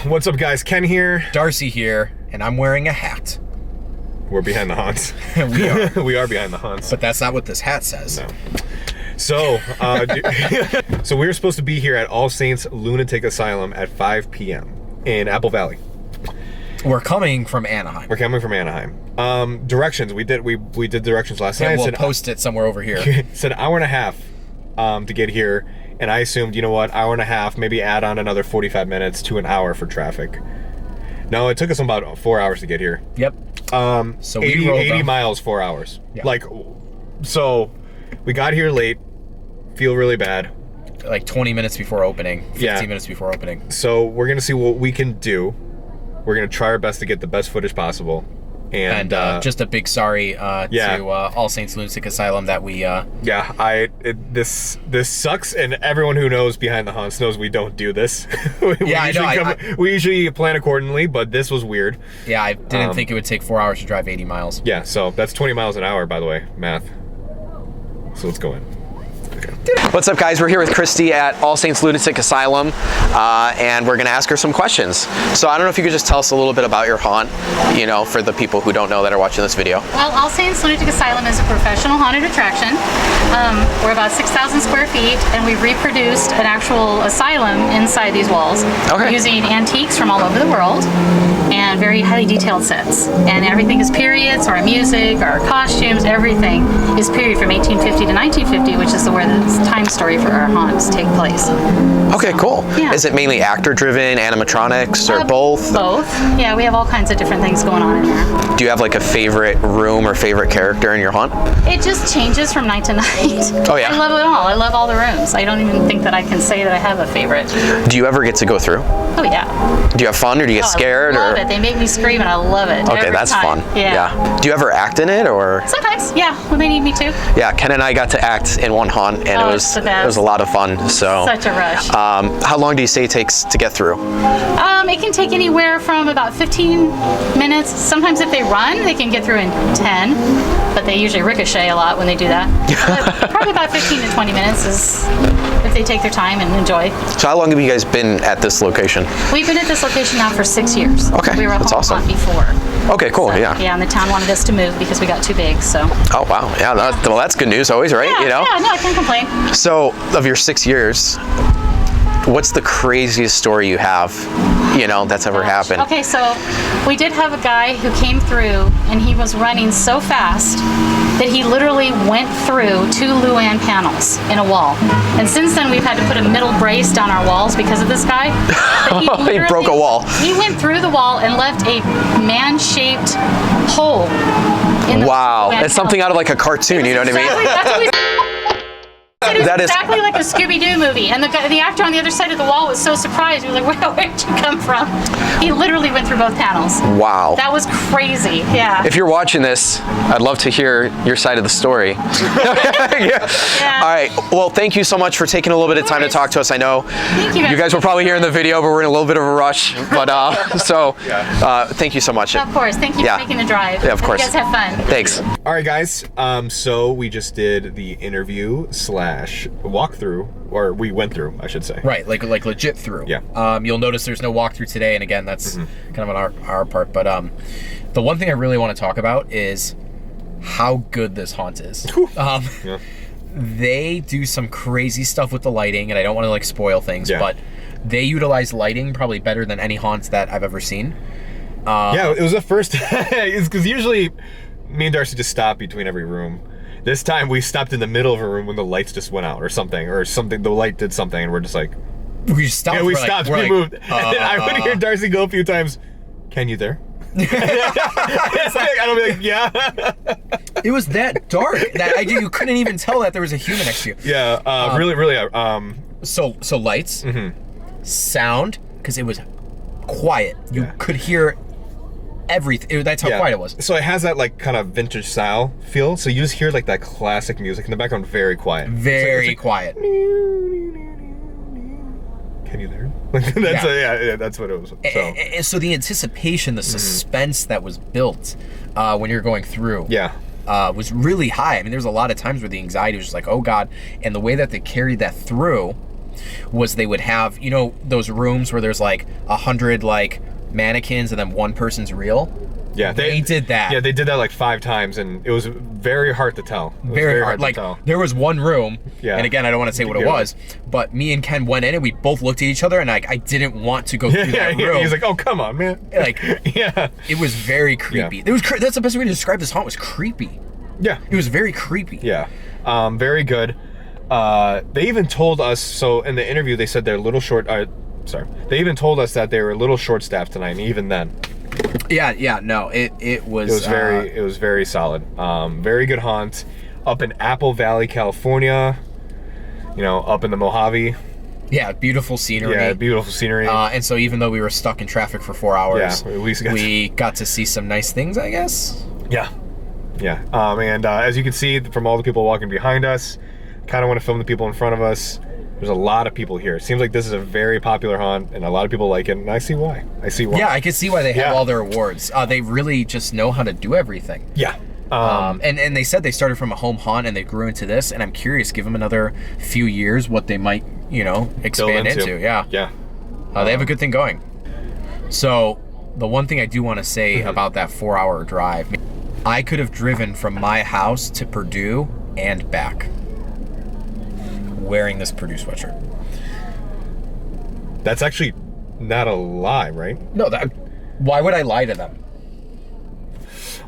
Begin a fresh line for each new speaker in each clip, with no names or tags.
What's up, guys? Ken here.
Darcy here, and I'm wearing a hat.
We're behind the haunts.
We are.
We are behind the haunts.
But that's not what this hat says.
No. So, so we were supposed to be here at All Saints Lunatic Asylum at 5 p.m. in Apple Valley.
We're coming from Anaheim.
We're coming from Anaheim. Directions. We did directions last night.
We'll post it somewhere over here.
It said an hour and a half to get here. And I assumed, you know what, hour and a half, maybe add on another 45 minutes to an hour for traffic. No, it took us about 4 hours to get here.
Yep.
So 80 miles, 4 hours. Yeah. Like, so we got here late, feel really bad.
Like 20 minutes before opening, 15 minutes before opening.
So we're gonna see what we can do. We're gonna try our best to get the best footage possible. And
just a big sorry to All Saints Lunatic Asylum that we...
this sucks, and everyone who knows Behind the Haunts knows we don't do this. We usually plan accordingly, but this was weird.
Yeah, I didn't think it would take 4 hours to drive 80 miles.
Yeah, so that's 20 miles an hour, by the way, math. So let's go in. Okay.
What's up, guys? We're here with Christy at All Saints Lunatic Asylum, and we're going to ask her some questions. So I don't know if you could just tell us a little bit about your haunt, you know, for the people who don't know that are watching this video.
Well, All Saints Lunatic Asylum is a professional haunted attraction. We're about 6,000 square feet, and we've reproduced an actual asylum inside these walls using antiques from all over the world and very highly detailed sets. And everything is period, so our music, our costumes, everything is period from 1850 to 1950, which is where the time story for our haunts take place.
Okay, cool.
Yeah.
Is it mainly actor-driven, animatronics, or both?
Both. Yeah, we have all kinds of different things going on in here.
Do you have like a favorite room or favorite character in your haunt?
It just changes from night to night.
Oh yeah?
I love it all. I love all the rooms. I don't even think that I can say that I have a favorite.
Do you ever get to go through?
Oh yeah.
Do you have fun, or do you get scared?
I love it. They make me scream, and I love it.
Okay,
every
that's
time.
fun. Yeah. Do you ever act in it, or?
Sometimes, yeah, when they need me to.
Yeah, Ken and I got to act in one haunt, and it was a lot of fun. So
such a rush.
How long do you say it takes to get through?
It can take anywhere from about 15 minutes. Sometimes if they run, they can get through in 10, but they usually ricochet a lot when they do that. But probably about 15 to 20 minutes is if they take their time and enjoy.
So how long have you guys been at this location?
We've been at this location now for 6 years.
Okay,
we were
that's awesome.
Before.
Okay, cool.
So,
yeah.
Yeah, and the town wanted us to move because we got too big. So.
Oh wow, yeah. Well, that's good news always, right?
Yeah,
you know.
Yeah, no, I can't complain.
So, of your 6 years, what's the craziest story you have, you know, that's ever happened?
Okay, so we did have a guy who came through, and he was running so fast that he literally went through 2 Luan panels in a wall. And since then, we've had to put a middle brace down our walls because of this guy.
He broke a wall.
He went through the wall and left a man-shaped hole in the
Wow, it's something out of like a cartoon, you know what I mean?
That's what we That is exactly like a Scooby-Doo movie, and the actor on the other side of the wall was so surprised. He was like, where'd you come from? He literally went through both panels.
Wow.
That was crazy, yeah.
If you're watching this, I'd love to hear your side of the story. Yeah. All right, well, thank you so much for taking a little bit of time to talk to us. I know you guys were probably here in the video, but we're in a little bit of a rush. But thank you so much.
Of course, thank you for making the drive.
Yeah, of course.
You guys have fun.
Thanks.
All right, guys, so we just did the interview / walkthrough, or we went through, I should say.
Right, like legit through.
Yeah.
You'll notice there's no walkthrough today, and again, that's kind of on our part. But the one thing I really want to talk about is how good this haunt is. They do some crazy stuff with the lighting, and I don't want to like spoil things, but they utilize lighting probably better than any haunts that I've ever seen.
Yeah, it was the first. It's because usually me and Darcy just stop between every room. This time we stopped in the middle of a room when the lights just went out or something. The light did something, and we're just like,
we stopped.
Yeah, we stopped. We moved. And I would hear Darcy go a few times. Can you there? I'll be like, yeah.
It was that dark that you couldn't even tell that there was a human next to you.
Yeah, really.
So lights, sound, because it was quiet. You could hear everything. That's how quiet it was.
So it has that like kind of vintage style feel. So you just hear like that classic music in the background, very quiet.
Very quiet.
Can you there? That's what it was.
So the anticipation, the suspense that was built when you're going through, was really high. I mean, there's a lot of times where the anxiety was just like, oh God, and the way that they carried that through was they would have, you know, those rooms where there's like 100 like mannequins and then one person's real.
Yeah,
they did that.
Yeah, they did that like 5 times, and it was very hard to tell.
Very hard. Like, there was one room, and again, I don't want to say what it was, but me and Ken went in and we both looked at each other, and I didn't want to go through that room.
He's like, oh, come on, man.
Like, it was very creepy.
Yeah.
It was that's the best way to describe this haunt, was creepy.
Yeah.
It was very creepy.
Yeah. Very good. They even told us, so in the interview, they said they're a little short, they even told us that they were a little short-staffed tonight, and even then.
Yeah, no, it was
very solid. Very good haunt up in Apple Valley, California. You know, up in the Mojave.
Yeah, beautiful scenery.
Yeah, beautiful scenery.
And so even though we were stuck in traffic for 4 hours,
at least
we got to see some nice things, I guess.
Yeah. And as you can see from all the people walking behind us, kind of want to film the people in front of us. There's a lot of people here. It seems like this is a very popular haunt, and a lot of people like it, and I see why. Yeah,
I can see why they have all their awards. They really just know how to do everything.
Yeah.
And they said they started from a home haunt and they grew into this, and I'm curious, give them another few years, what they might, you know, expand into. Yeah. They have a good thing going. So the one thing I do want to say about that 4-hour drive, I could have driven from my house to Purdue and back wearing this Purdue sweatshirt.
That's actually not a lie, right?
No, why would I lie to them?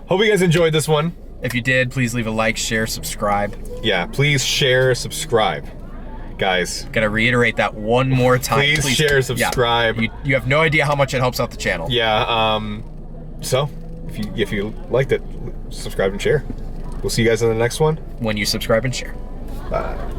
Hope you guys enjoyed this one.
If you did, please leave a like, share, subscribe.
Yeah, please share, subscribe. Guys.
Gotta reiterate that one more time.
Please share, subscribe.
Yeah. You have no idea how much it helps out the channel.
Yeah, so if you liked it, subscribe and share. We'll see you guys in the next one.
When you subscribe and share.
Bye.